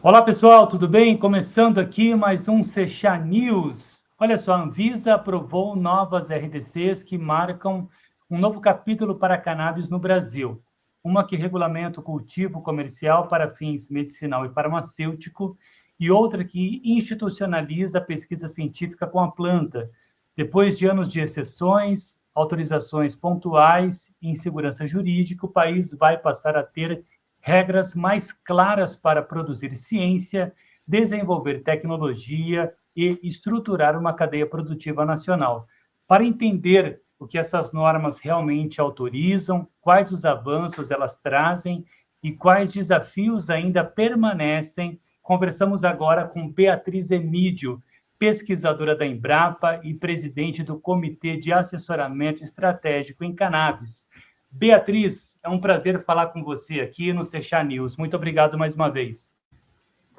Olá pessoal, tudo bem? Começando aqui mais um Sechá News. Olha só, a Anvisa aprovou novas RDCs que marcam um novo capítulo para a cannabis no Brasil. Uma que regulamenta o cultivo comercial para fins medicinal e farmacêutico e outra que institucionaliza a pesquisa científica com a planta. Depois de anos de exceções, autorizações pontuais e insegurança jurídica, o país vai passar a ter regras mais claras para produzir ciência, desenvolver tecnologia e estruturar uma cadeia produtiva nacional. Para entender o que essas normas realmente autorizam, quais os avanços elas trazem e quais desafios ainda permanecem, conversamos agora com Beatriz Emídio, pesquisadora da Embrapa e presidente do Comitê de Assessoramento Estratégico em Cannabis. Beatriz, é um prazer falar com você aqui no Sechá News. Muito obrigado mais uma vez.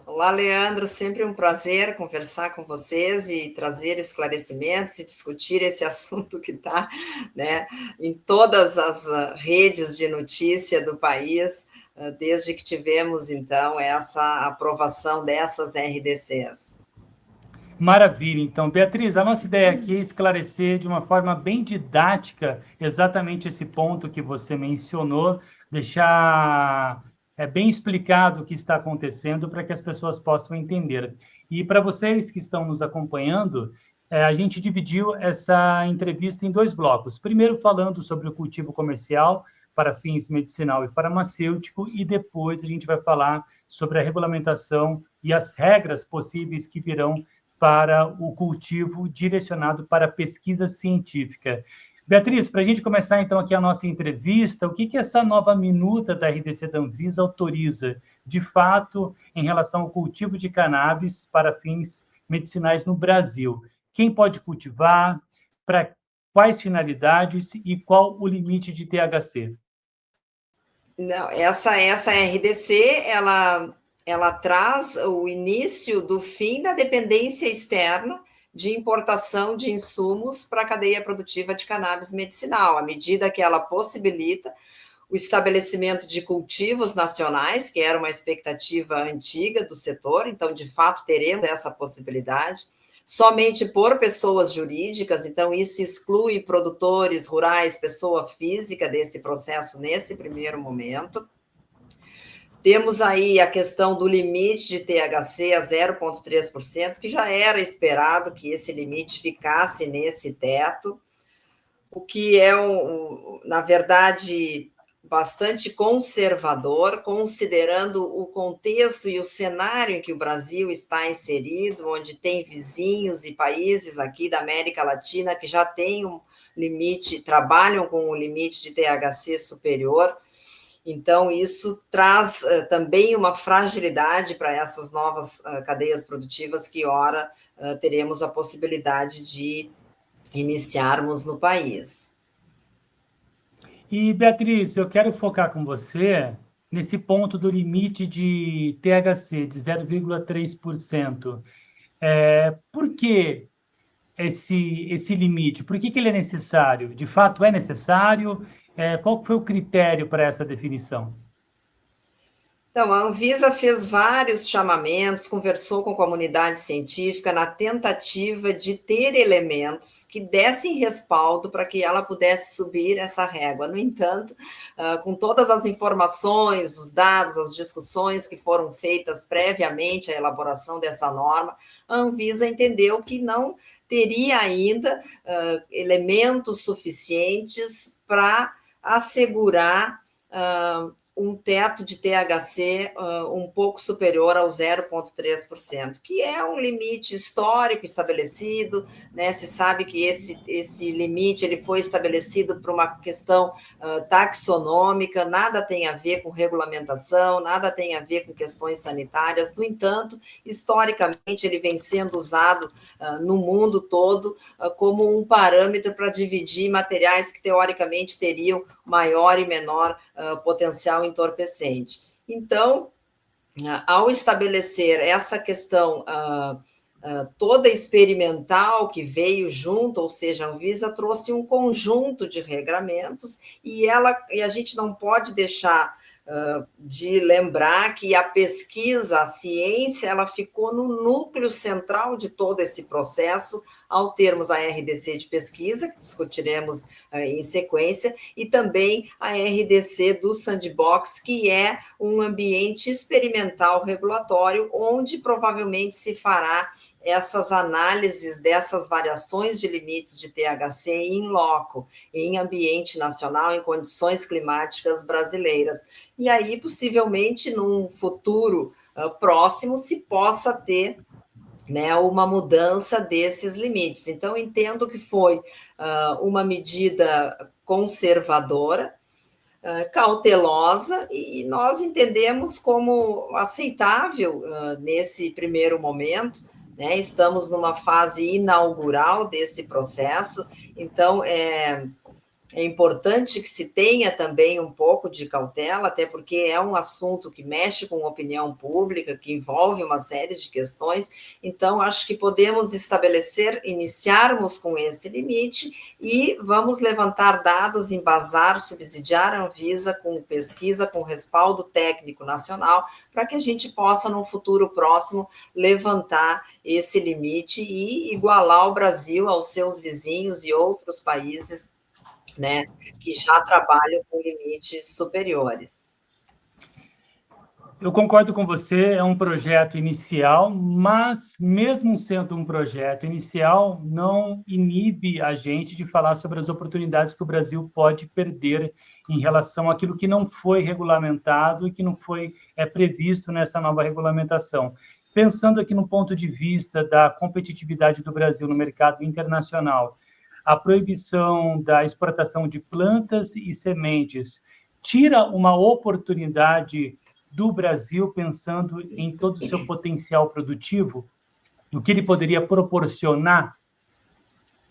Olá, Leandro, sempre um prazer conversar com vocês e trazer esclarecimentos e discutir esse assunto que está, né, em todas as redes de notícia do país, desde que tivemos, então, essa aprovação dessas RDCs. Maravilha. Então, Beatriz, a nossa ideia aqui é esclarecer de uma forma bem didática exatamente esse ponto que você mencionou, deixar bem explicado o que está acontecendo para que as pessoas possam entender. E para vocês que estão nos acompanhando, a gente dividiu essa entrevista em dois blocos. Primeiro, falando sobre o cultivo comercial para fins medicinal e farmacêutico, e depois a gente vai falar sobre a regulamentação e as regras possíveis que virão para o cultivo direcionado para a pesquisa científica. Beatriz, para a gente começar então aqui a nossa entrevista, o que essa nova minuta da RDC da Anvisa autoriza, de fato, em relação ao cultivo de cannabis para fins medicinais no Brasil? Quem pode cultivar, para quais finalidades e qual o limite de THC? Não, essa RDC, ela traz o início do fim da dependência externa de importação de insumos para a cadeia produtiva de cannabis medicinal, à medida que ela possibilita o estabelecimento de cultivos nacionais, que era uma expectativa antiga do setor, então, de fato, teremos essa possibilidade, somente por pessoas jurídicas, então isso exclui produtores rurais, pessoa física desse processo nesse primeiro momento. Temos aí a questão do limite de THC a 0,3%, que já era esperado que esse limite ficasse nesse teto, o que é, na verdade, bastante conservador, considerando o contexto e o cenário em que o Brasil está inserido, onde tem vizinhos e países aqui da América Latina que já têm um limite, trabalham com um limite de THC superior. Então, isso traz também uma fragilidade para essas novas cadeias produtivas que, ora, teremos a possibilidade de iniciarmos no país. E, Beatriz, eu quero focar com você nesse ponto do limite de THC, de 0,3%. Por que esse limite? Por que ele é necessário? De fato, é necessário? Qual foi o critério para essa definição? Então, a Anvisa fez vários chamamentos, conversou com a comunidade científica na tentativa de ter elementos que dessem respaldo para que ela pudesse subir essa régua. No entanto, com todas as informações, os dados, as discussões que foram feitas previamente à elaboração dessa norma, a Anvisa entendeu que não teria ainda elementos suficientes para assegurar um teto de THC um pouco superior ao 0,3%, que é um limite histórico estabelecido, né? Se sabe que esse limite ele foi estabelecido por uma questão taxonômica, nada tem a ver com regulamentação, nada tem a ver com questões sanitárias. No entanto, historicamente, ele vem sendo usado no mundo todo como um parâmetro para dividir materiais que, teoricamente, teriam maior e menor potencial entorpecente. Então, ao estabelecer essa questão toda experimental que veio junto, ou seja, a Anvisa trouxe um conjunto de regramentos e a gente não pode deixar de lembrar que a pesquisa, a ciência, ela ficou no núcleo central de todo esse processo, ao termos a RDC de pesquisa, que discutiremos em sequência, e também a RDC do Sandbox, que é um ambiente experimental regulatório, onde provavelmente se fará essas análises dessas variações de limites de THC em loco, em ambiente nacional, em condições climáticas brasileiras. E aí, possivelmente, num futuro próximo, se possa ter, né, uma mudança desses limites. Então, entendo que foi uma medida conservadora, cautelosa, e nós entendemos como aceitável nesse primeiro momento, né? Estamos numa fase inaugural desse processo, então é importante que se tenha também um pouco de cautela, até porque é um assunto que mexe com a opinião pública, que envolve uma série de questões. Então, acho que podemos estabelecer, iniciarmos com esse limite e vamos levantar dados, embasar, subsidiar a Anvisa com pesquisa, com respaldo técnico nacional, para que a gente possa, no futuro próximo, levantar esse limite e igualar o Brasil aos seus vizinhos e outros países, né, que já trabalham com limites superiores. Eu concordo com você, é um projeto inicial, mas mesmo sendo um projeto inicial, não inibe a gente de falar sobre as oportunidades que o Brasil pode perder em relação àquilo que não foi regulamentado e que não foi previsto nessa nova regulamentação. Pensando aqui no ponto de vista da competitividade do Brasil no mercado internacional, a proibição da exportação de plantas e sementes tira uma oportunidade do Brasil, pensando em todo o seu potencial produtivo, do que ele poderia proporcionar?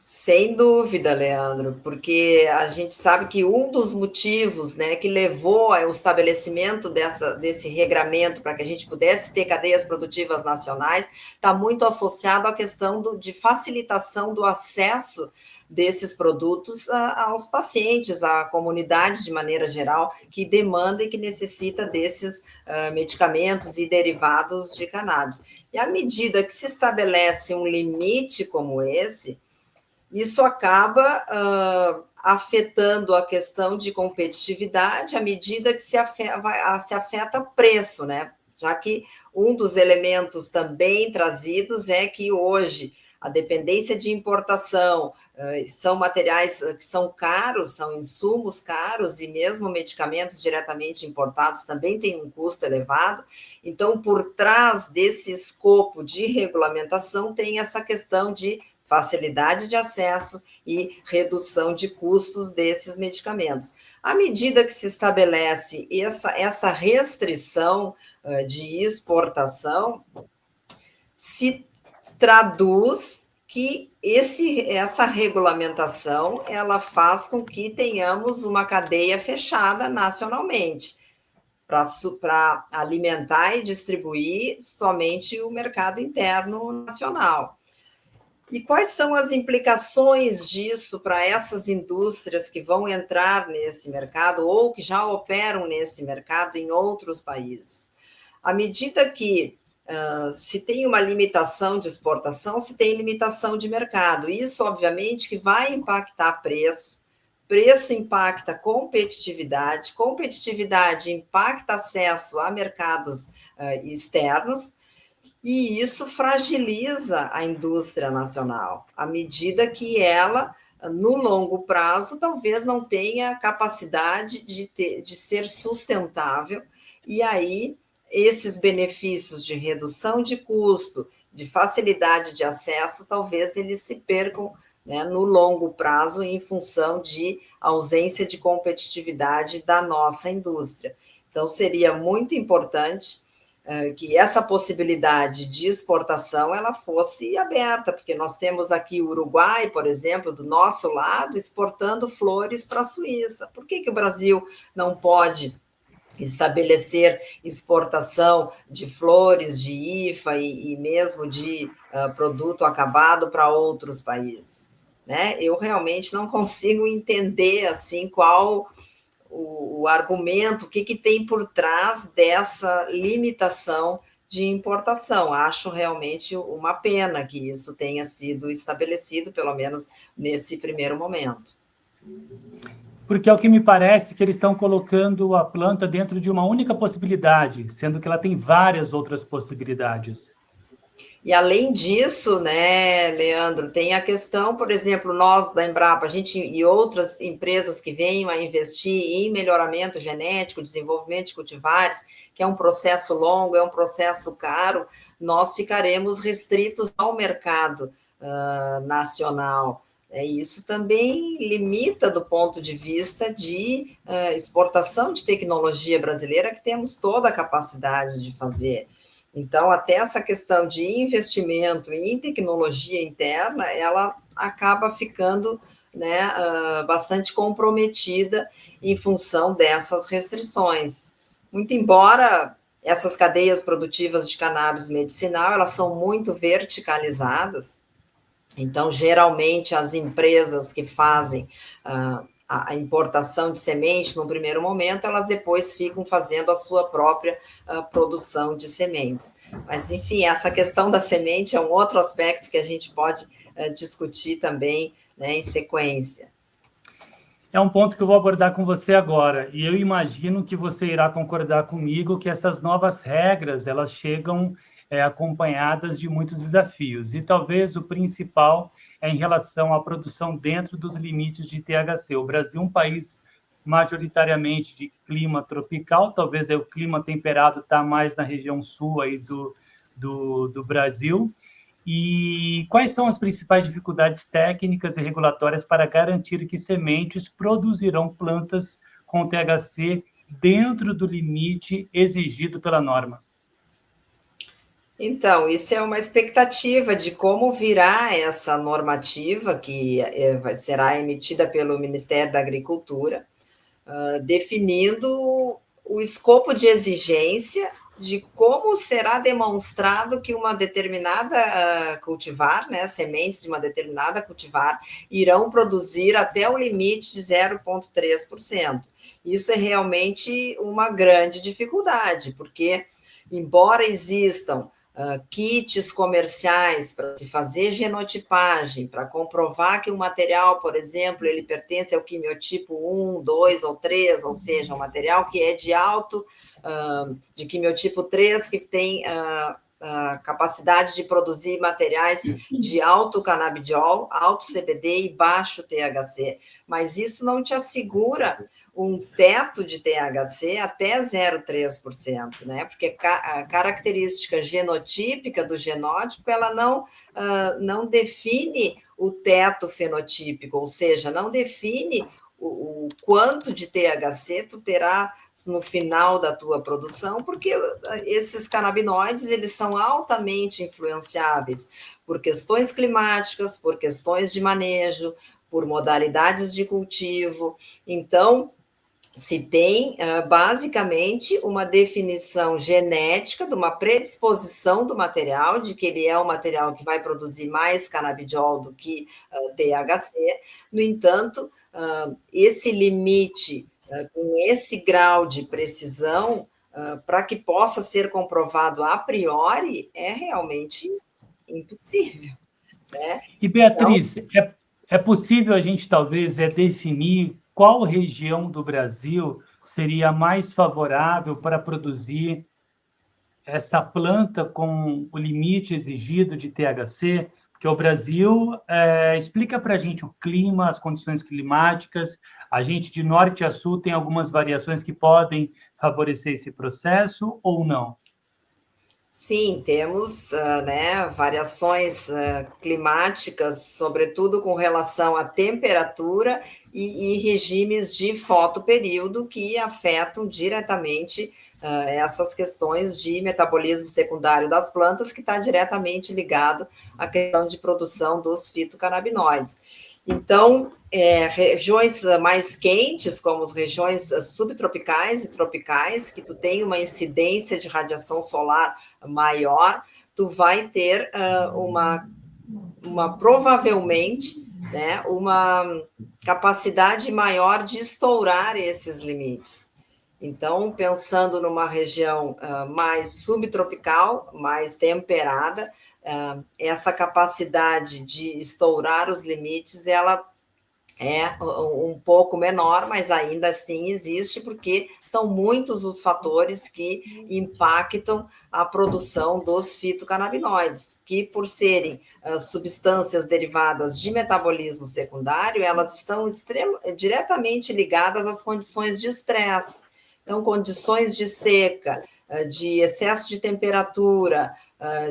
Sem dúvida, Leandro, porque a gente sabe que um dos motivos, né, que levou ao estabelecimento desse regramento para que a gente pudesse ter cadeias produtivas nacionais está muito associado à questão de facilitação do acesso desses produtos aos pacientes, à comunidade de maneira geral, que demanda e que necessita desses medicamentos e derivados de cannabis. E à medida que se estabelece um limite como esse, isso acaba afetando a questão de competitividade à medida que se afeta preço, né? Já que um dos elementos também trazidos é que hoje a dependência de importação são materiais que são caros, são insumos caros, e mesmo medicamentos diretamente importados também têm um custo elevado. Então, por trás desse escopo de regulamentação, tem essa questão de facilidade de acesso e redução de custos desses medicamentos. À medida que se estabelece essa restrição de exportação, se traduz que essa regulamentação ela faz com que tenhamos uma cadeia fechada nacionalmente, para alimentar e distribuir somente o mercado interno nacional. E quais são as implicações disso para essas indústrias que vão entrar nesse mercado ou que já operam nesse mercado em outros países? À medida que se tem uma limitação de exportação, se tem limitação de mercado. Isso, obviamente, que vai impactar preço, preço impacta competitividade, competitividade impacta acesso a mercados externos, e isso fragiliza a indústria nacional, à medida que ela, no longo prazo, talvez não tenha capacidade de ser sustentável, e aí esses benefícios de redução de custo, de facilidade de acesso, talvez eles se percam, né, no longo prazo em função de ausência de competitividade da nossa indústria. Então, seria muito importante que essa possibilidade de exportação ela fosse aberta, porque nós temos aqui o Uruguai, por exemplo, do nosso lado, exportando flores para a Suíça. Por que o Brasil não pode estabelecer exportação de flores, de IFA e mesmo de produto acabado para outros países? Né? Eu realmente não consigo entender assim qual o argumento, o que tem por trás dessa limitação de importação. Acho realmente uma pena que isso tenha sido estabelecido, pelo menos nesse primeiro momento. Porque é o que me parece que eles estão colocando a planta dentro de uma única possibilidade, sendo que ela tem várias outras possibilidades. E além disso, né, Leandro, tem a questão, por exemplo, nós da Embrapa, a gente e outras empresas que venham a investir em melhoramento genético, desenvolvimento de cultivares, que é um processo longo, é um processo caro, nós ficaremos restritos ao mercado nacional. Isso também limita do ponto de vista de exportação de tecnologia brasileira, que temos toda a capacidade de fazer. Então, até essa questão de investimento em tecnologia interna, ela acaba ficando, né, bastante comprometida em função dessas restrições. Muito embora essas cadeias produtivas de cannabis medicinal, elas são muito verticalizadas, então, geralmente, as empresas que fazem a importação de sementes no primeiro momento, elas depois ficam fazendo a sua própria produção de sementes. Mas, enfim, essa questão da semente é um outro aspecto que a gente pode discutir também, né, em sequência. É um ponto que eu vou abordar com você agora, e eu imagino que você irá concordar comigo que essas novas regras, elas chegam acompanhadas de muitos desafios, e talvez o principal é em relação à produção dentro dos limites de THC. O Brasil é um país majoritariamente de clima tropical, talvez o clima temperado está mais na região sul aí do Brasil. E quais são as principais dificuldades técnicas e regulatórias para garantir que sementes produzirão plantas com THC dentro do limite exigido pela norma? Então, isso é uma expectativa de como virá essa normativa que será emitida pelo Ministério da Agricultura, definindo o escopo de exigência de como será demonstrado que uma determinada cultivar, né, sementes de uma determinada cultivar, irão produzir até o limite de 0,3%. Isso é realmente uma grande dificuldade, porque, embora existam kits comerciais para se fazer genotipagem, para comprovar que o material, por exemplo, ele pertence ao quimiotipo 1, 2 ou 3, ou seja, um material que é de quimiotipo 3, que tem a capacidade de produzir materiais de alto canabidiol, alto CBD e baixo THC, mas isso não te assegura um teto de THC até 0,3%, né? Porque a característica genotípica do genótipo, ela não define o teto fenotípico, ou seja, não define o quanto de THC tu terá no final da tua produção, porque esses canabinoides, eles são altamente influenciáveis por questões climáticas, por questões de manejo, por modalidades de cultivo. Então, se tem, basicamente, uma definição genética de uma predisposição do material, de que ele é um material que vai produzir mais canabidiol do que THC. No entanto, esse limite, com esse grau de precisão, para que possa ser comprovado a priori, é realmente impossível, né? E, Beatriz, então, é possível a gente, talvez, definir qual região do Brasil seria mais favorável para produzir essa planta com o limite exigido de THC? Porque o Brasil, explica para a gente o clima, as condições climáticas. A gente, de norte a sul, tem algumas variações que podem favorecer esse processo ou não? Sim, temos né, variações climáticas, sobretudo com relação à temperatura e regimes de fotoperíodo que afetam diretamente essas questões de metabolismo secundário das plantas, que está diretamente ligado à questão de produção dos fitocannabinoides. Então, regiões mais quentes, como as regiões subtropicais e tropicais, que tu tem uma incidência de radiação solar maior, tu vai ter provavelmente né, uma capacidade maior de estourar esses limites. Então, pensando numa região mais subtropical, mais temperada, essa capacidade de estourar os limites, ela é um pouco menor, mas ainda assim existe, porque são muitos os fatores que impactam a produção dos fitocannabinoides, que por serem substâncias derivadas de metabolismo secundário, elas estão diretamente ligadas às condições de estresse. Então, condições de seca, de excesso de temperatura,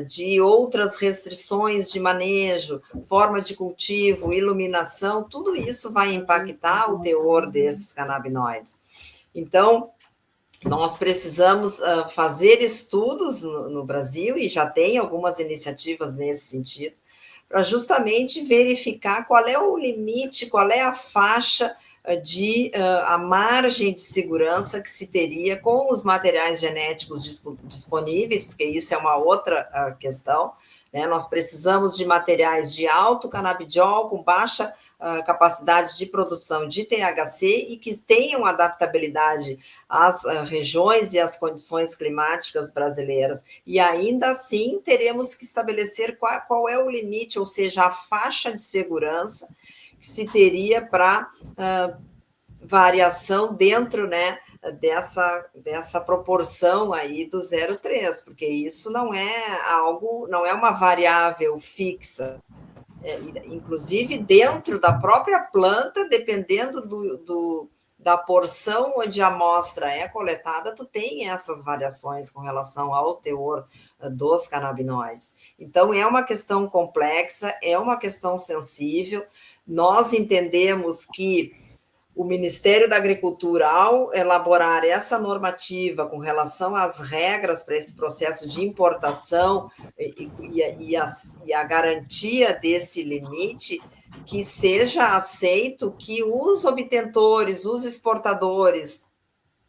de outras restrições de manejo, forma de cultivo, iluminação, tudo isso vai impactar o teor desses canabinoides. Então, nós precisamos fazer estudos no Brasil, e já tem algumas iniciativas nesse sentido, para justamente verificar qual é o limite, qual é a faixa a margem de segurança que se teria com os materiais genéticos disponíveis, porque isso é uma outra questão, né? Nós precisamos de materiais de alto canabidiol, com baixa capacidade de produção de THC e que tenham adaptabilidade às regiões e às condições climáticas brasileiras. E ainda assim teremos que estabelecer qual é o limite, ou seja, a faixa de segurança que se teria para variação dentro, né, dessa proporção aí do 0,3, porque isso não é algo, não é uma variável fixa. Inclusive, dentro da própria planta, dependendo da porção onde a amostra é coletada, tu tem essas variações com relação ao teor dos canabinoides. Então, é uma questão complexa, é uma questão sensível. Nós entendemos que o Ministério da Agricultura, ao elaborar essa normativa com relação às regras para esse processo de importação e a garantia desse limite, que seja aceito que os obtentores, os exportadores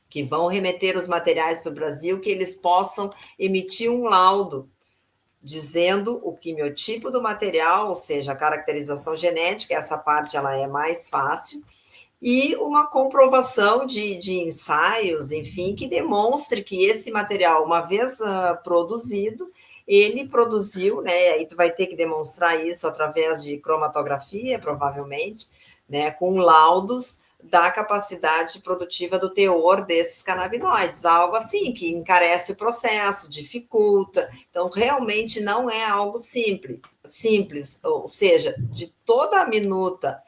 que vão remeter os materiais para o Brasil, que eles possam emitir um laudo dizendo o quimiotipo do material, ou seja, a caracterização genética, essa parte ela é mais fácil, e uma comprovação de ensaios, enfim, que demonstre que esse material, uma vez produzido, ele produziu, né, aí tu vai ter que demonstrar isso através de cromatografia, provavelmente, né, com laudos da capacidade produtiva do teor desses canabinoides, algo assim que encarece o processo, dificulta, então realmente não é algo simples, ou seja, de toda a minuta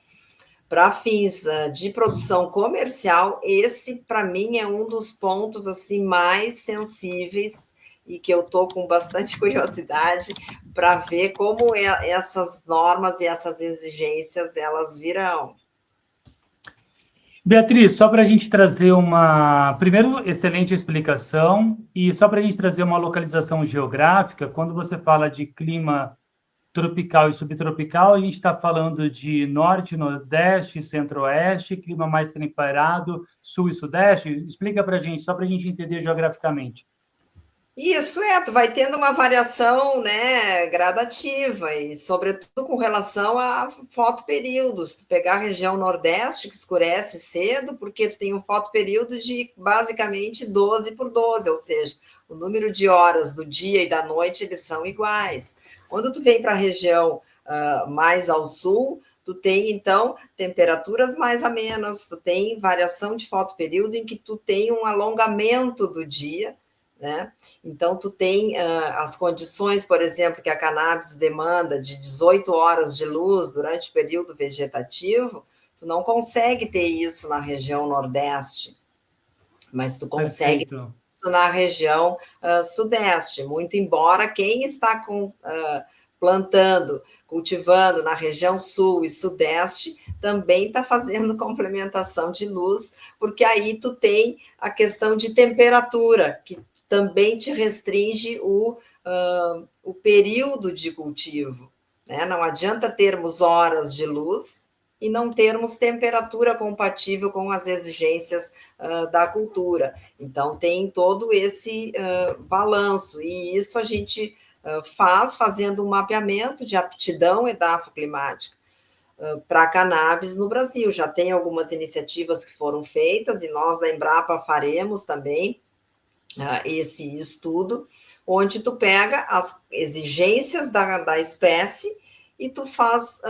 para fins de produção comercial, esse, para mim, é um dos pontos assim mais sensíveis e que eu estou com bastante curiosidade para ver como essas normas e essas exigências elas virão. Beatriz, só para a gente trazer uma... Primeiro, excelente explicação, e só para a gente trazer uma localização geográfica, quando você fala de clima tropical e subtropical, a gente está falando de norte, nordeste, centro-oeste, clima mais temperado, sul e sudeste. Explica para a gente, só para a gente entender geograficamente. Isso tu vai tendo uma variação, né, gradativa, e sobretudo com relação a fotoperíodos. Tu pegar a região nordeste, que escurece cedo, porque tu tem um fotoperíodo de basicamente 12 por 12, ou seja, o número de horas do dia e da noite eles são iguais. Quando tu vem para a região mais ao sul, tu tem, então, temperaturas mais amenas, tu tem variação de fotoperíodo em que tu tem um alongamento do dia, né? Então, tu tem as condições, por exemplo, que a cannabis demanda de 18 horas de luz durante o período vegetativo, tu não consegue ter isso na região nordeste, mas tu consegue Perfeito. Isso na região sudeste, muito embora quem está plantando, cultivando na região sul e sudeste, também está fazendo complementação de luz, porque aí tu tem a questão de temperatura, que também te restringe o período de cultivo, né? Não adianta termos horas de luz e não termos temperatura compatível com as exigências da cultura. Então, tem todo esse balanço, e isso a gente fazendo um mapeamento de aptidão edafoclimática. para cannabis no Brasil. Já tem algumas iniciativas que foram feitas, e nós da Embrapa faremos também esse estudo, onde tu pega as exigências da espécie e tu faz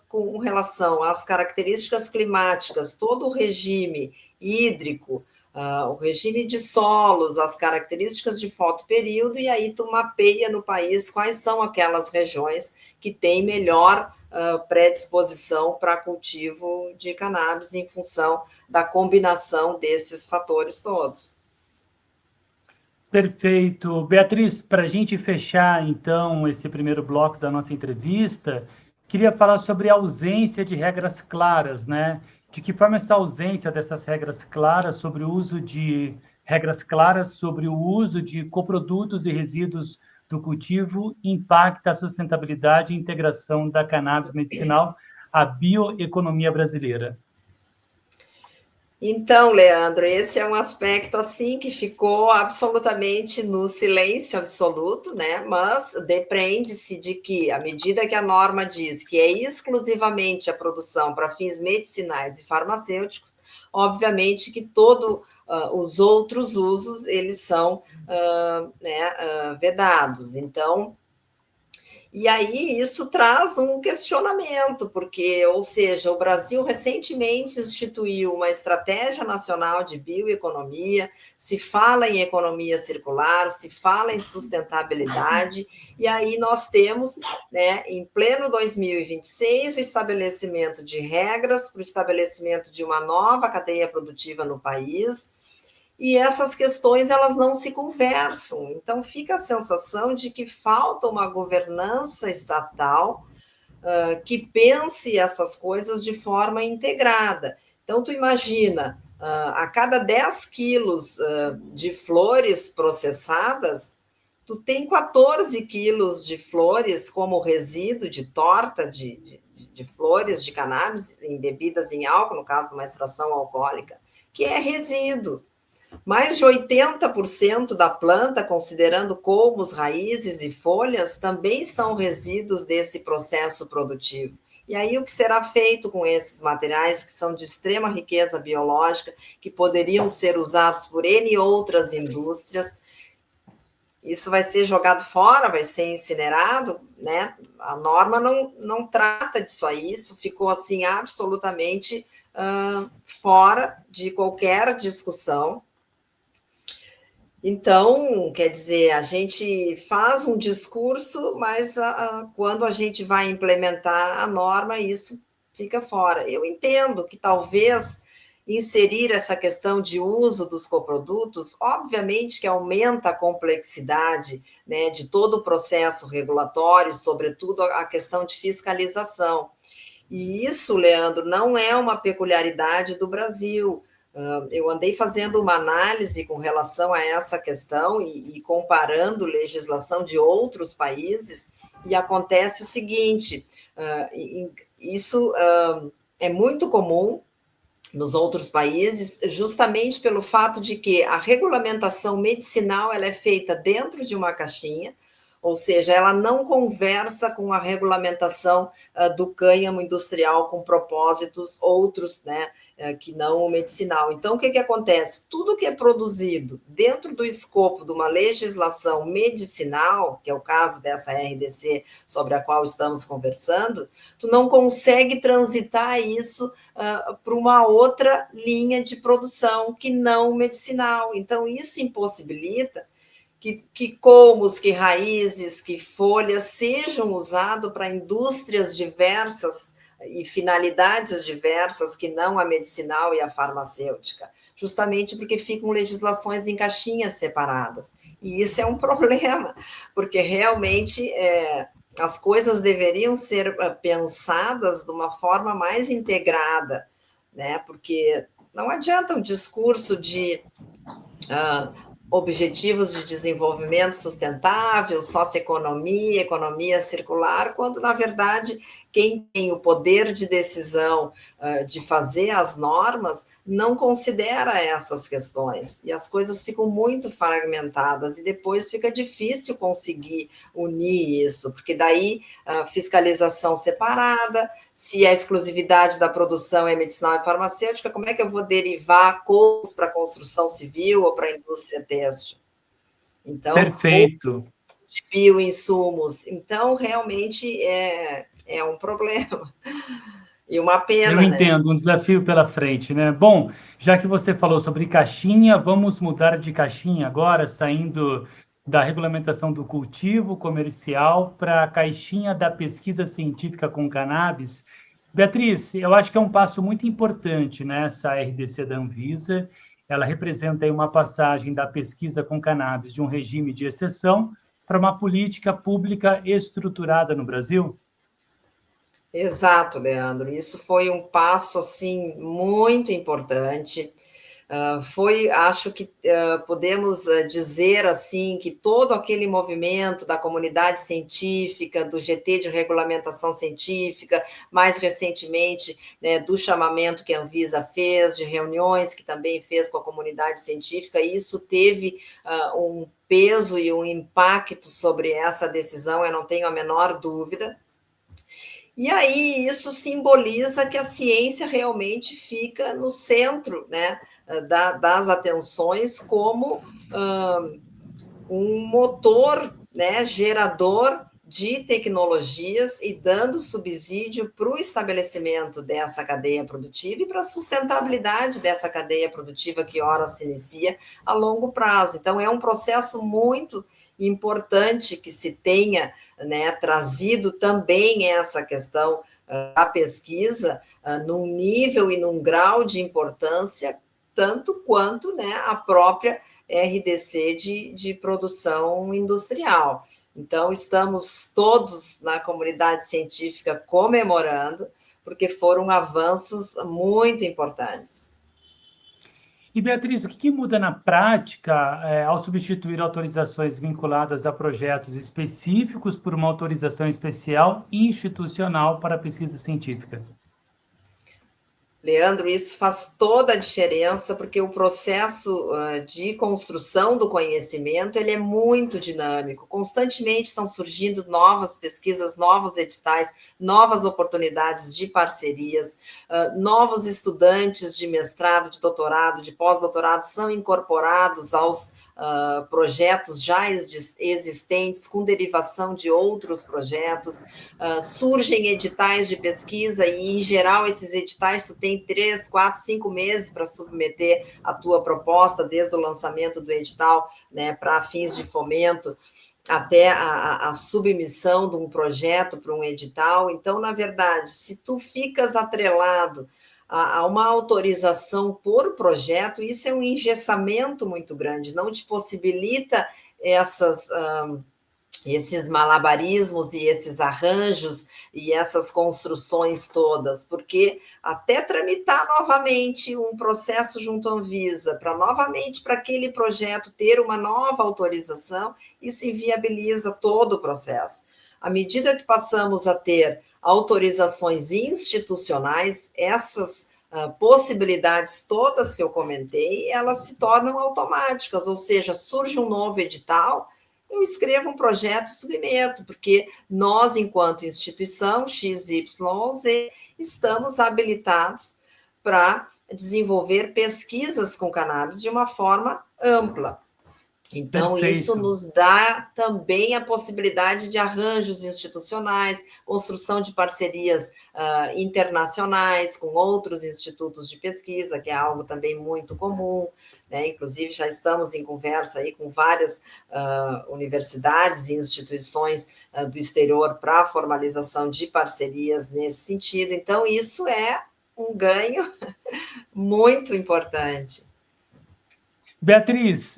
com relação às características climáticas, todo o regime hídrico, o regime de solos, as características de fotoperíodo, e aí tu mapeia no país quais são aquelas regiões que têm melhor predisposição para cultivo de cannabis em função da combinação desses fatores todos. Perfeito. Beatriz, para a gente fechar, então, esse primeiro bloco da nossa entrevista, queria falar sobre a ausência de regras claras, né? De que forma essa ausência dessas regras claras sobre o uso de coprodutos e resíduos do cultivo impacta a sustentabilidade e integração da cannabis medicinal à bioeconomia brasileira? Então, Leandro, esse é um aspecto assim que ficou absolutamente no silêncio absoluto, né? Mas depreende-se de que, à medida que a norma diz que é exclusivamente a produção para fins medicinais e farmacêuticos, obviamente que todos os outros usos eles são vedados. Então, e aí isso traz um questionamento, porque, ou seja, o Brasil recentemente instituiu uma estratégia nacional de bioeconomia, se fala em economia circular, se fala em sustentabilidade, e aí nós temos, né, em pleno 2026, o estabelecimento de regras para o estabelecimento de uma nova cadeia produtiva no país, e essas questões elas não se conversam. Então fica a sensação de que falta uma governança estatal que pense essas coisas de forma integrada. Então tu imagina, a cada 10 quilos de flores processadas, tu tem 14 quilos de flores como resíduo de torta de flores de cannabis embebidas em álcool, no caso de uma extração alcoólica, que é resíduo. Mais de 80% da planta, considerando colmos, raízes e folhas, também são resíduos desse processo produtivo. E aí, o que será feito com esses materiais que são de extrema riqueza biológica, que poderiam ser usados por N outras indústrias? Isso vai ser jogado fora, vai ser incinerado, né? A norma não trata disso aí, isso ficou assim absolutamente fora de qualquer discussão. Então, quer dizer, a gente faz um discurso, mas quando a gente vai implementar a norma, isso fica fora. Eu entendo que talvez inserir essa questão de uso dos coprodutos, obviamente que aumenta a complexidade, né, de todo o processo regulatório, sobretudo a questão de fiscalização. E isso, Leandro, não é uma peculiaridade do Brasil. Eu andei fazendo uma análise com relação a essa questão e comparando legislação de outros países, e acontece o seguinte: isso é muito comum nos outros países, justamente pelo fato de que a regulamentação medicinal ela é feita dentro de uma caixinha, ou seja, ela não conversa com a regulamentação do cânhamo industrial com propósitos outros, né, que não o medicinal. Então, o que acontece? Tudo que é produzido dentro do escopo de uma legislação medicinal, que é o caso dessa RDC sobre a qual estamos conversando, tu não consegue transitar isso para uma outra linha de produção que não medicinal. Então, isso impossibilita que colmos, que raízes, que folhas sejam usados para indústrias diversas e finalidades diversas que não a medicinal e a farmacêutica, justamente porque ficam legislações em caixinhas separadas. E isso é um problema, porque realmente as coisas deveriam ser pensadas de uma forma mais integrada, né? Porque não adianta um discurso de Objetivos de Desenvolvimento Sustentável, Socioeconomia, Economia Circular, quando, na verdade, quem tem o poder de decisão de fazer as normas não considera essas questões, e as coisas ficam muito fragmentadas, e depois fica difícil conseguir unir isso, porque daí a fiscalização separada, se a exclusividade da produção é medicinal e farmacêutica, como é que eu vou derivar custos para a construção civil ou para a indústria têxtil? Então, ou Perfeito. de bioinsumos. Então, realmente é um problema e uma Eu pena, né? entendo, um desafio pela frente, né? Bom, já que você falou sobre caixinha, vamos mudar de caixinha agora, saindo da regulamentação do cultivo comercial para a caixinha da pesquisa científica com cannabis. Beatriz, eu acho que é um passo muito importante nessa RDC da Anvisa. Ela representa aí uma passagem da pesquisa com cannabis de um regime de exceção para uma política pública estruturada no Brasil. Exato, Leandro. Isso foi um passo assim muito importante. Acho que podemos dizer assim que todo aquele movimento da comunidade científica, do GT de regulamentação científica, mais recentemente, né, do chamamento que a Anvisa fez, de reuniões que também fez com a comunidade científica, isso teve um peso e um impacto sobre essa decisão, eu não tenho a menor dúvida. E aí isso simboliza que a ciência realmente fica no centro, né, das atenções como um motor, né, gerador de tecnologias e dando subsídio para o estabelecimento dessa cadeia produtiva e para a sustentabilidade dessa cadeia produtiva que ora se inicia a longo prazo. Então, é um processo muito importante que se tenha, né, trazido também essa questão da pesquisa num nível e num grau de importância tanto quanto, né, a própria RDC de produção industrial. Então, estamos todos na comunidade científica comemorando, porque foram avanços muito importantes. E, Beatriz, o que muda na prática ao substituir autorizações vinculadas a projetos específicos por uma autorização especial institucional para a pesquisa científica? Leandro, isso faz toda a diferença, porque o processo de construção do conhecimento ele é muito dinâmico. Constantemente estão surgindo novas pesquisas, novos editais, novas oportunidades de parcerias, novos estudantes de mestrado, de doutorado, de pós-doutorado são incorporados aos projetos já existentes, com derivação de outros projetos, surgem editais de pesquisa e, em geral, esses editais tu tem 3, 4, 5 meses para submeter a tua proposta, desde o lançamento do edital, né, para fins de fomento, até a submissão de um projeto para um edital. Então, na verdade, se tu ficas atrelado a uma autorização por projeto, isso é um engessamento muito grande, não te possibilita esses malabarismos e esses arranjos e essas construções todas, porque até tramitar novamente um processo junto à Anvisa, para aquele projeto ter uma nova autorização, isso inviabiliza todo o processo. À medida que passamos a ter autorizações institucionais, essas possibilidades todas que eu comentei, elas se tornam automáticas, ou seja, surge um novo edital, eu escrevo um projeto e submeto, porque nós, enquanto instituição XYZ, estamos habilitados para desenvolver pesquisas com cannabis de uma forma ampla. Então, isso Perfeito. nos dá também a possibilidade de arranjos institucionais, construção de parcerias internacionais com outros institutos de pesquisa, que é algo também muito comum, né? Inclusive, já estamos em conversa aí com várias universidades e instituições do exterior para a formalização de parcerias nesse sentido. Então, isso é um ganho muito importante. Beatriz,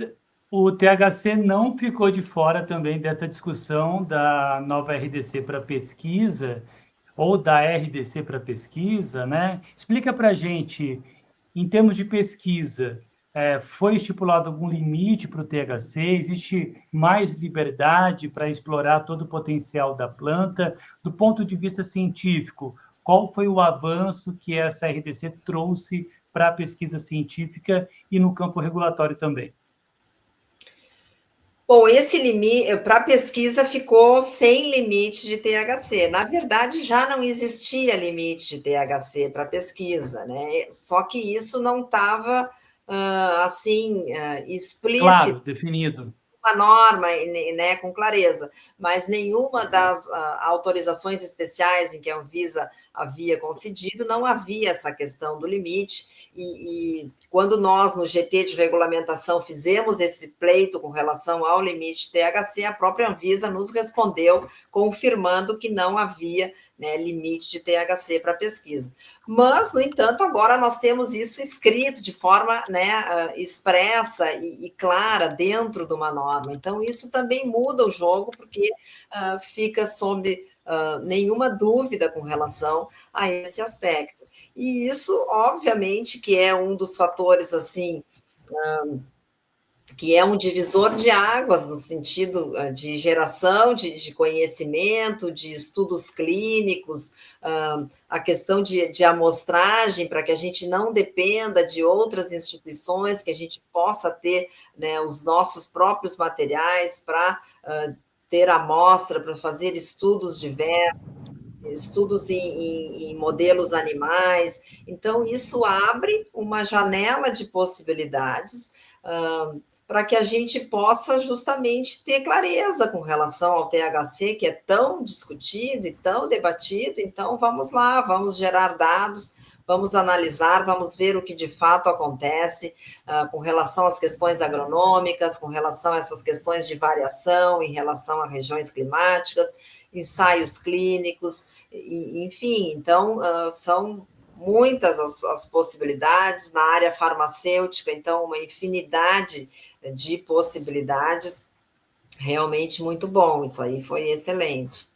o THC não ficou de fora também dessa discussão da nova RDC para pesquisa, ou da RDC para pesquisa, né? Explica para a gente, em termos de pesquisa, Foi estipulado algum limite para o THC? Existe mais liberdade para explorar todo o potencial da planta? Do ponto de vista científico, qual foi o avanço que essa RDC trouxe para a pesquisa científica e no campo regulatório também? Bom, esse limite para a pesquisa ficou sem limite de THC. Na verdade, já não existia limite de THC para pesquisa, né? Só que isso não estava assim explícito Claro, definido. uma norma, né, com clareza, mas nenhuma das autorizações especiais em que a Anvisa havia concedido, não havia essa questão do limite, e quando nós, no GT de regulamentação, fizemos esse pleito com relação ao limite THC, a própria Anvisa nos respondeu, confirmando que não havia, né, limite de THC para pesquisa. Mas, no entanto, agora nós temos isso escrito de forma, né, expressa e clara dentro de uma norma. Então, isso também muda o jogo, porque fica sob nenhuma dúvida com relação a esse aspecto. E isso, obviamente, que é um dos fatores, assim, que é um divisor de águas no sentido de geração de conhecimento, de estudos clínicos, a questão de amostragem, para que a gente não dependa de outras instituições, que a gente possa ter, né, os nossos próprios materiais para ter amostra, para fazer estudos diversos, estudos em modelos animais. Então, isso abre uma janela de possibilidades para que a gente possa justamente ter clareza com relação ao THC, que é tão discutido e tão debatido. Então, vamos lá, vamos gerar dados, vamos analisar, vamos ver o que de fato acontece com relação às questões agronômicas, com relação a essas questões de variação, em relação a regiões climáticas, ensaios clínicos, enfim. Então, são muitas as possibilidades na área farmacêutica, então, uma infinidade de possibilidades, realmente muito bom, isso aí foi excelente.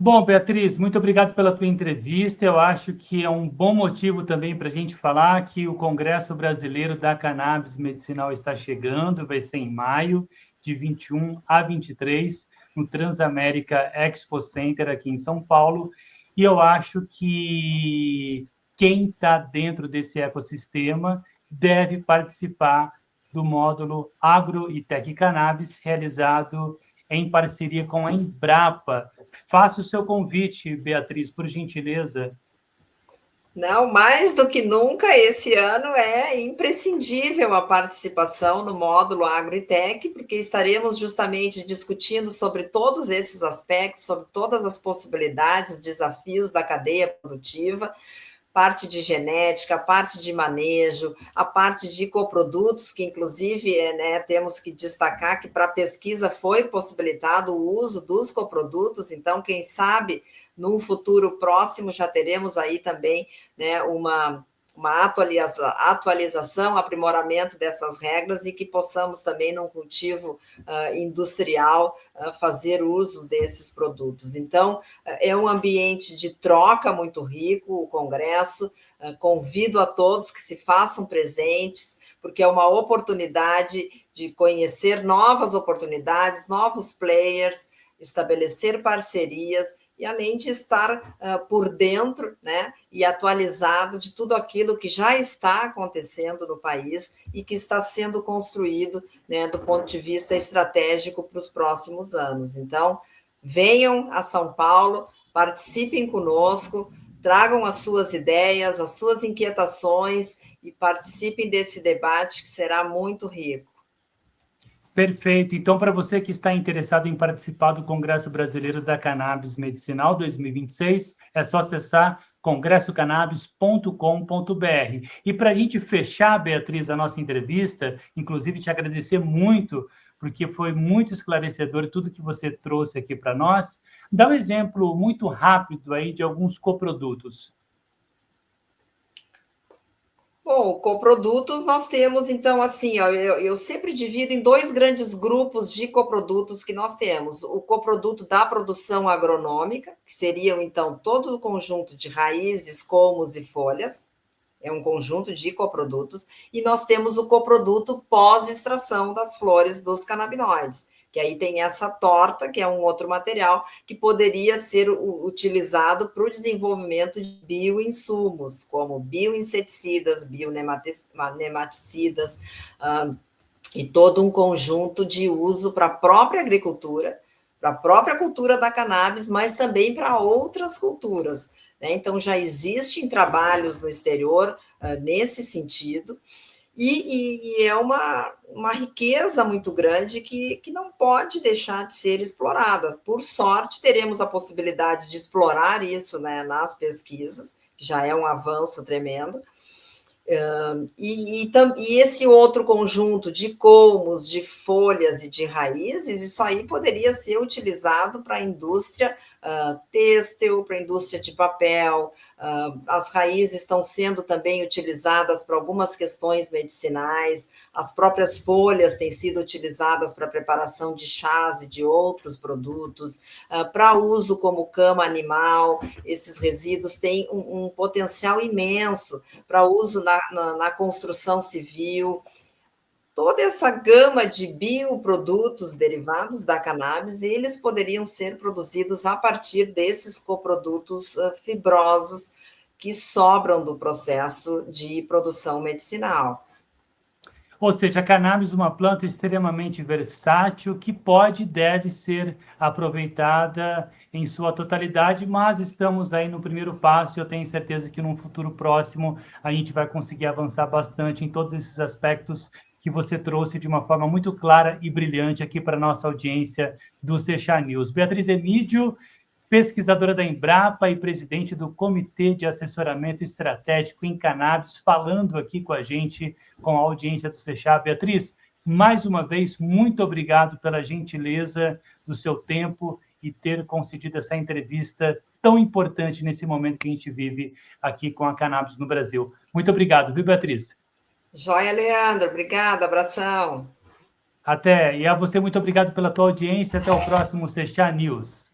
Bom, Beatriz, muito obrigado pela tua entrevista. Eu acho que é um bom motivo também para a gente falar que o Congresso Brasileiro da Cannabis Medicinal está chegando, vai ser em maio, de 21 a 23, no Transamérica Expo Center, aqui em São Paulo. E eu acho que quem está dentro desse ecossistema deve participar do módulo Agro e Tec Cannabis, realizado em parceria com a Embrapa. Faça o seu convite, Beatriz, por gentileza. Não, mais do que nunca, esse ano é imprescindível a participação no módulo AgroTech, porque estaremos justamente discutindo sobre todos esses aspectos, sobre todas as possibilidades, desafios da cadeia produtiva, parte de genética, a parte de manejo, a parte de coprodutos, que inclusive, né, temos que destacar que para a pesquisa foi possibilitado o uso dos coprodutos, então, quem sabe, num futuro próximo já teremos aí também, né, uma atualização, aprimoramento dessas regras e que possamos também, num cultivo industrial, fazer uso desses produtos. Então, é um ambiente de troca muito rico, o Congresso. Convido a todos que se façam presentes, porque é uma oportunidade de conhecer novas oportunidades, novos players, estabelecer parcerias e além de estar por dentro, né, e atualizado de tudo aquilo que já está acontecendo no país e que está sendo construído, né, do ponto de vista estratégico para os próximos anos. Então, venham a São Paulo, participem conosco, tragam as suas ideias, as suas inquietações e participem desse debate que será muito rico. Perfeito. Então, para você que está interessado em participar do Congresso Brasileiro da Cannabis Medicinal 2026, é só acessar congressocannabis.com.br. E para a gente fechar, Beatriz, a nossa entrevista, inclusive te agradecer muito, porque foi muito esclarecedor tudo que você trouxe aqui para nós, dá um exemplo muito rápido aí de alguns coprodutos. Bom, coprodutos nós temos, então, assim, ó, eu sempre divido em dois grandes grupos de coprodutos que nós temos. O coproduto da produção agronômica, que seriam, então, todo o conjunto de raízes, colmos e folhas. é um conjunto de coprodutos, e nós temos o coproduto pós-extração das flores dos canabinoides, que aí tem essa torta, que é um outro material que poderia ser utilizado para o desenvolvimento de bioinsumos, como bioinseticidas, bionematicidas, e todo um conjunto de uso para a própria agricultura, para a própria cultura da cannabis, mas também para outras culturas, né? Então, já existem trabalhos no exterior nesse sentido, e é uma riqueza muito grande que não pode deixar de ser explorada. Por sorte, teremos a possibilidade de explorar isso, né, nas pesquisas, que já é um avanço tremendo. E esse outro conjunto de colmos, de folhas e de raízes, isso aí poderia ser utilizado para a indústria têxtil, para a indústria de papel. As raízes estão sendo também utilizadas para algumas questões medicinais, as próprias folhas têm sido utilizadas para a preparação de chás e de outros produtos, para uso como cama animal. Esses resíduos têm um potencial imenso para uso na construção civil. Toda essa gama de bioprodutos derivados da cannabis, eles poderiam ser produzidos a partir desses coprodutos fibrosos que sobram do processo de produção medicinal. Ou seja, a cannabis é uma planta extremamente versátil que pode e deve ser aproveitada em sua totalidade, mas estamos aí no primeiro passo e eu tenho certeza que num futuro próximo a gente vai conseguir avançar bastante em todos esses aspectos que você trouxe de uma forma muito clara e brilhante aqui para a nossa audiência do Seixá News. Beatriz Emídio, pesquisadora da Embrapa e presidente do Comitê de Assessoramento Estratégico em Cannabis, falando aqui com a gente, com a audiência do Seixá. Beatriz, mais uma vez, muito obrigado pela gentileza do seu tempo e ter concedido essa entrevista tão importante nesse momento que a gente vive aqui com a cannabis no Brasil. Muito obrigado, viu, Beatriz? Joia, Leandro. Obrigada, abração. Até. E a você, muito obrigado pela tua audiência. Até o próximo Seixá News.